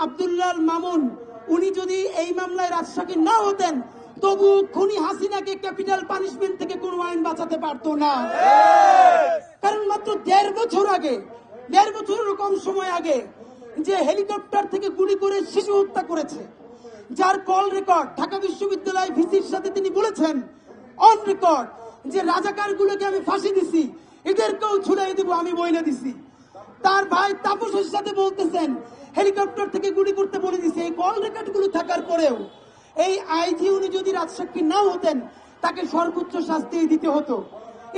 আব্দুল্লাহ মামুন উনি যদি এই মামলায় রাজসাক্ষী না হতেন, তবু খুনি হাসিনাকে ক্যাপিটাল পানিশমেন্ট থেকে কোনো আইন বাঁচাতে পারতো না। কারণ মাত্র 1.5 বছর আগে, 1.5 বছরের কম সময় আগে যে হেলিকপ্টার থেকে গুলি করে শিশু হত্যা করেছে, যার কল রেকর্ড ঢাকা বিশ্ববিদ্যালয় ভিসির সাথে তিনি বলেছেন অন রেকর্ড যে রাজাকারগুলোকে আমি ফাঁসি দিছি, এদেরকেও ছুড়াই দেবো আমি বইলে দিছি। তার ভাই তাপসের সাথে বলতেছেন হেলিকপ্টার থেকে গুলি করতে বলে দিছে। এই কল রেকর্ড গুলো থাকার পরেও এই আইজি উনি যদি রাজসাক্ষী না হতেন, তাকে সর্বোচ্চ শাস্তি দিতে হতো।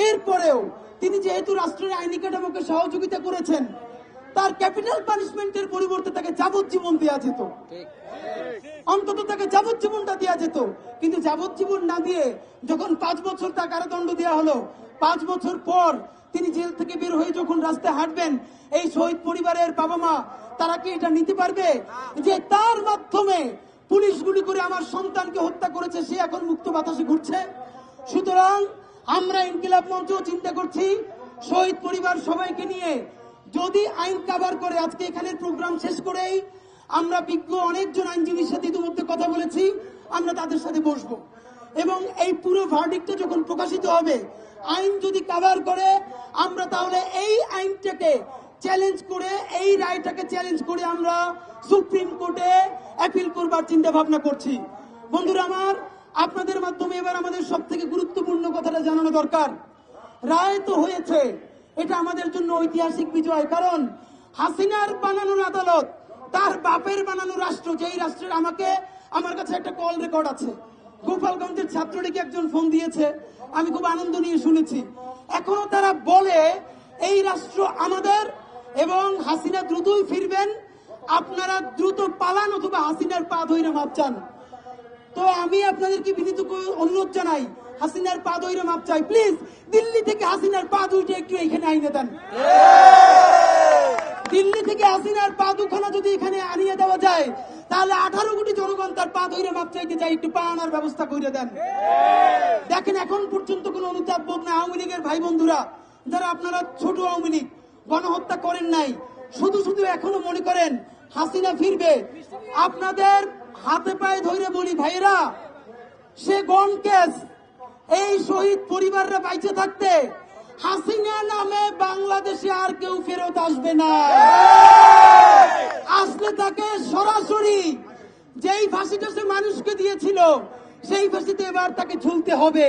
এরপরেও তিনি যেহেতু রাষ্ট্রের আইনি কাঠামোকে সহযোগিতা করেছেন, তার ক্যাপিটাল পানিশমেন্টের পরিবর্তে তাকে যাবজ্জীবন দেওয়া যেত, অন্তত তাকে যাবজ্জীবনটা দেওয়া যেত। কিন্তু যাবজ্জীবন না দিয়ে যখন 5 বছর তার কারাদণ্ড দেওয়া হলো, 5 বছর পর তিনি জেল থেকে বের হয়ে যখন রাস্তায় হাঁটবেন, এই শহীদ পরিবারের বাবা মা তারা কি এটা নিতে পারবে যে তার মাধ্যমে পুলিশ গুলি করে আমার সন্তানকে হত্যা করেছে, সে এখন মুক্ত বাতাসে ঘুরছে? সুতরাং আমরা ইনকিলাব মঞ্চ চিন্তা করছি শহীদ পরিবার সবাইকে নিয়ে যদি আইন কভার করে, আজকে এখানে প্রোগ্রাম শেষ করেই আমরা বিজ্ঞ অনেকজন আইনজীবীর সাথে ইতিমধ্যে কথা বলেছি, আমরা তাদের সাথে বসবো এবং এই পুরো ভার্ডিক্টটা যখন প্রকাশিত হবে, আইন যদি কভার করে, আমরা তাহলে এই আইনটাকে চ্যালেঞ্জ করে, এই রায়টাকে চ্যালেঞ্জ করে আমরা সুপ্রিম কোর্টে অ্যাপিল করবার চিন্তা ভাবনা করছি। বন্ধুরা আমার, আপনাদের মাধ্যমে এবার আমাদের সব থেকে গুরুত্বপূর্ণ কথাটা জানানো দরকার। রায় তো হয়েছে, এটা আমাদের জন্য ঐতিহাসিক বিজয়। কারণ হাসিনার বানানো আদালত, তার বাপের বানানো রাষ্ট্র, যেই রাষ্ট্রের আমার কাছে একটা কল রেকর্ড আছে, গোপালগঞ্জের ছাত্রলীগ একজন ফোন দিয়েছে, আমি খুব আনন্দ নিয়ে শুনেছি। এখনো তারা বলে এই রাষ্ট্র আমাদের এবং হাসিনা দ্রুতই ফিরবেন, আপনারা দ্রুত পালান অথবা হাসিনার পা ধইরা মাপ চান। তো আমি আপনাদেরকে বিনীত অনুরোধ জানাই, হাসিনার পা ধইরা মাপ চাই, প্লিজ দিল্লি থেকে হাসিনার পা দুইটা একটু এখানে আইনে দেন। দিল্লি থেকে হাসিনার পা দুখানা যদি এখানে আনিয়ে দেওয়া যায়, তাহলে 18 কোটি জনগণ তার পা ধরে মাপ চাইতে যায়, একটু পা আনার ব্যবস্থা করে দেন। দেখেন এখন পর্যন্ত কোন অনুতাপ বোধ না। আওয়ামী লীগের ভাই বন্ধুরা যারা আপনারা ছোট আওয়ামী লীগ গণহত্যা করেন নাই, শুধু শুধু এখনো মনে করেন হাসিনা ফিরবে, আপনাদের হাতে পায়ে ধরে বলি ভাইয়েরা, সে গণ কেস, এই শহীদ পরিবাররা বাইচে থাকতে হাসিনা নামে বাংলাদেশে আর কেউ ফেরত আসবে না। আসলে তাকে সরাসরি যেই ফাঁসিটা সে মানুষকে দিয়েছিল, সেই ফাঁসিতে এবার তাকে ঝুলতে হবে।